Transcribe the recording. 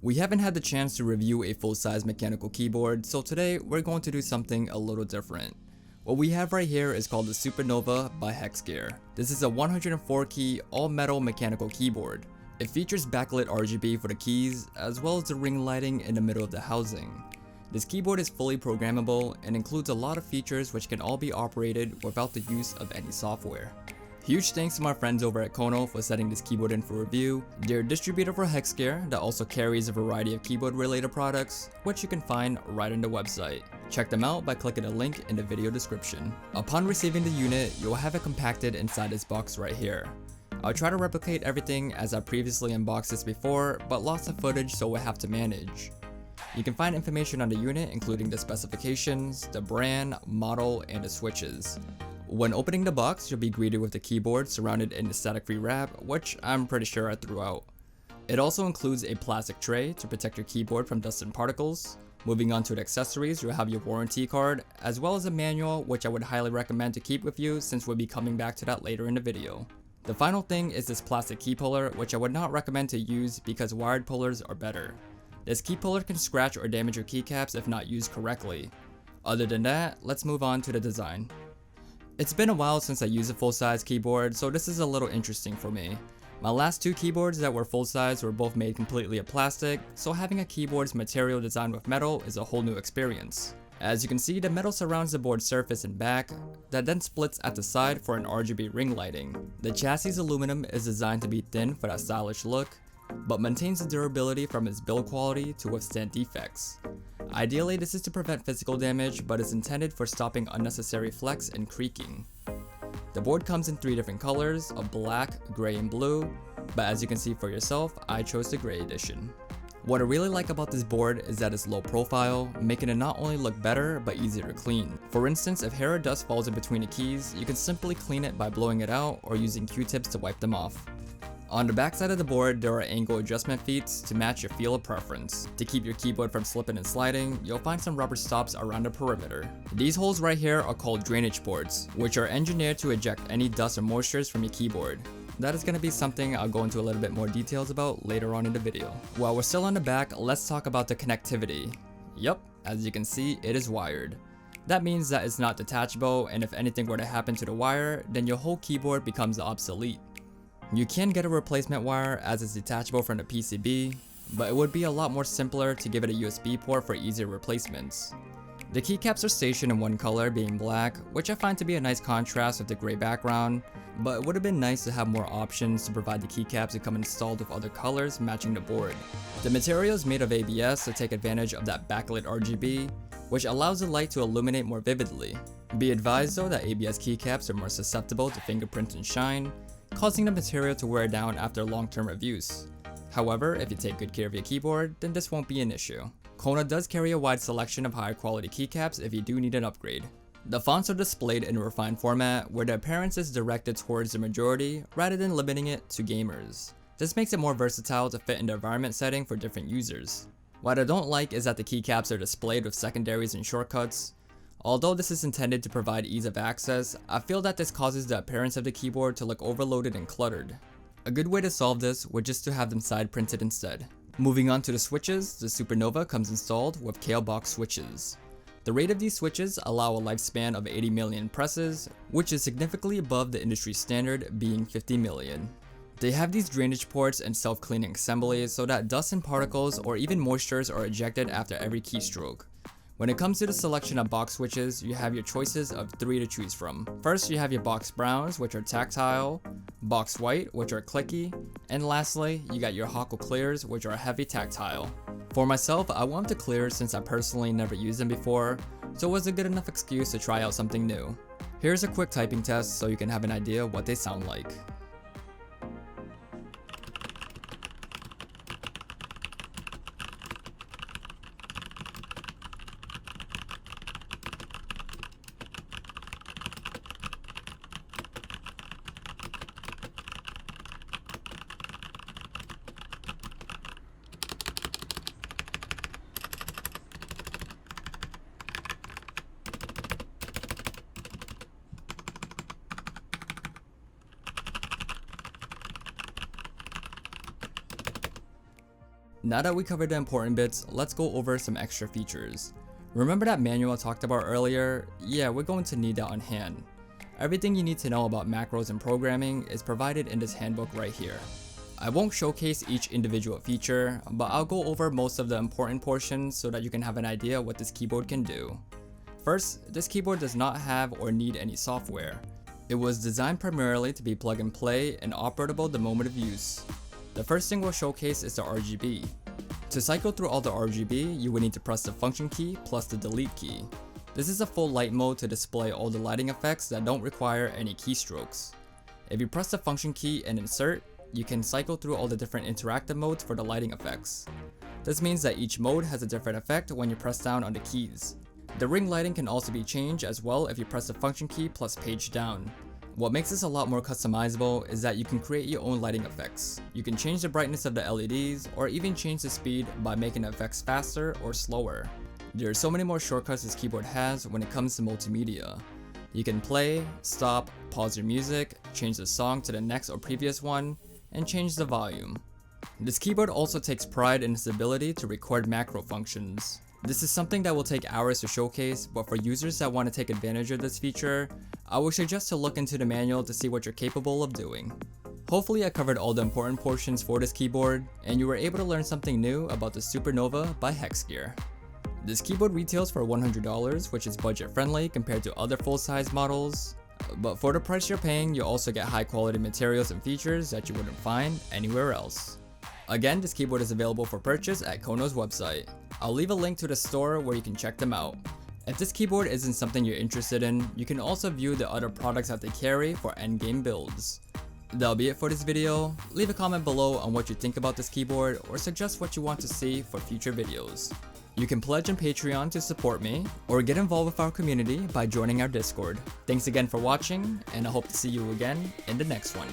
We haven't had the chance to review a full-size mechanical keyboard, so today we're going to do something a little different. What we have right here is called the Supernova by Hexgears. This is a 104 key all-metal mechanical keyboard. It features backlit RGB for the keys, as well as the ring lighting in the middle of the housing. This keyboard is fully programmable and includes a lot of features which can all be operated without the use of any software. Huge thanks to my friends over at Kono for setting this keyboard in for review. They're a distributor for Hexgears that also carries a variety of keyboard related products, which you can find right on the website. Check them out by clicking the link in the video description. Upon receiving the unit, you'll have it compacted inside this box right here. I'll try to replicate everything as I previously unboxed this before, but lots of footage so we'll have to manage. You can find information on the unit including the specifications, the brand, model, and the switches. When opening the box, you'll be greeted with the keyboard surrounded in a static-free wrap, which I'm pretty sure I threw out. It also includes a plastic tray to protect your keyboard from dust and particles. Moving on to the accessories, you'll have your warranty card, as well as a manual which I would highly recommend to keep with you since we'll be coming back to that later in the video. The final thing is this plastic key puller, which I would not recommend to use because wired pullers are better. This key puller can scratch or damage your keycaps if not used correctly. Other than that, let's move on to the design. It's been a while since I used a full-size keyboard, so this is a little interesting for me. My last two keyboards that were full-size were both made completely of plastic, so having a keyboard's material designed with metal is a whole new experience. As you can see, the metal surrounds the board's surface and back, that then splits at the side for an RGB ring lighting. The chassis aluminum is designed to be thin for that stylish look, but maintains the durability from its build quality to withstand defects. Ideally, this is to prevent physical damage, but is intended for stopping unnecessary flex and creaking. The board comes in 3 different colors, of black, gray, and blue, but as you can see for yourself, I chose the gray edition. What I really like about this board is that it's low profile, making it not only look better, but easier to clean. For instance, if hair or dust falls in between the keys, you can simply clean it by blowing it out or using Q-tips to wipe them off. On the back side of the board, there are angle adjustment feet to match your feel of preference. To keep your keyboard from slipping and sliding, you'll find some rubber stops around the perimeter. These holes right here are called drainage ports, which are engineered to eject any dust or moistures from your keyboard. That is going to be something I'll go into a little bit more details about later on in the video. While we're still on the back, let's talk about the connectivity. Yup, as you can see, it is wired. That means that it's not detachable, and if anything were to happen to the wire, then your whole keyboard becomes obsolete. You can get a replacement wire as it's detachable from the PCB, but it would be a lot more simpler to give it a USB port for easier replacements. The keycaps are stationed in one color, being black, which I find to be a nice contrast with the gray background, but it would have been nice to have more options to provide the keycaps to come installed with other colors matching the board. The material is made of ABS to take advantage of that backlit RGB, which allows the light to illuminate more vividly. Be advised though that ABS keycaps are more susceptible to fingerprints and shine, causing the material to wear down after a long term of use. However, if you take good care of your keyboard, then this won't be an issue. Kono does carry a wide selection of higher quality keycaps if you do need an upgrade. The fonts are displayed in a refined format where the appearance is directed towards the majority rather than limiting it to gamers. This makes it more versatile to fit in the environment setting for different users. What I don't like is that the keycaps are displayed with secondaries and shortcuts. Although this is intended to provide ease of access, I feel that this causes the appearance of the keyboard to look overloaded and cluttered. A good way to solve this would just to have them side printed instead. Moving on to the switches, the Supernova comes installed with KL box switches. The rate of these switches allow a lifespan of 80 million presses, which is significantly above the industry standard being 50 million. They have these drainage ports and self-cleaning assemblies so that dust and particles or even moistures are ejected after every keystroke. When it comes to the selection of box switches, you have your choices of 3 to choose from. First, you have your box browns, which are tactile, box white, which are clicky, and lastly, you got your Hawkle clears, which are heavy tactile. For myself, I want the clears since I personally never used them before, so it was a good enough excuse to try out something new. Here's a quick typing test so you can have an idea what they sound like. Now that we covered the important bits, let's go over some extra features. Remember that manual I talked about earlier? Yeah, we're going to need that on hand. Everything you need to know about macros and programming is provided in this handbook right here. I won't showcase each individual feature, but I'll go over most of the important portions so that you can have an idea what this keyboard can do. First, this keyboard does not have or need any software. It was designed primarily to be plug and play and operable the moment of use. The first thing we'll showcase is the RGB. To cycle through all the RGB, you would need to press the function key plus the delete key. This is a full light mode to display all the lighting effects that don't require any keystrokes. If you press the function key and insert, you can cycle through all the different interactive modes for the lighting effects. This means that each mode has a different effect when you press down on the keys. The ring lighting can also be changed as well if you press the function key plus page down. What makes this a lot more customizable is that you can create your own lighting effects. You can change the brightness of the LEDs or even change the speed by making the effects faster or slower. There are so many more shortcuts this keyboard has when it comes to multimedia. You can play, stop, pause your music, change the song to the next or previous one, and change the volume. This keyboard also takes pride in its ability to record macro functions. This is something that will take hours to showcase, but for users that want to take advantage of this feature, I would suggest to look into the manual to see what you're capable of doing. Hopefully I covered all the important portions for this keyboard, and you were able to learn something new about the Supernova by Hexgears. This keyboard retails for $100, which is budget friendly compared to other full-size models, but for the price you're paying, you'll also get high quality materials and features that you wouldn't find anywhere else. Again, this keyboard is available for purchase at Kono's website. I'll leave a link to the store where you can check them out. If this keyboard isn't something you're interested in, you can also view the other products that they carry for endgame builds. That'll be it for this video. Leave a comment below on what you think about this keyboard or suggest what you want to see for future videos. You can pledge on Patreon to support me, or get involved with our community by joining our Discord. Thanks again for watching, and I hope to see you again in the next one.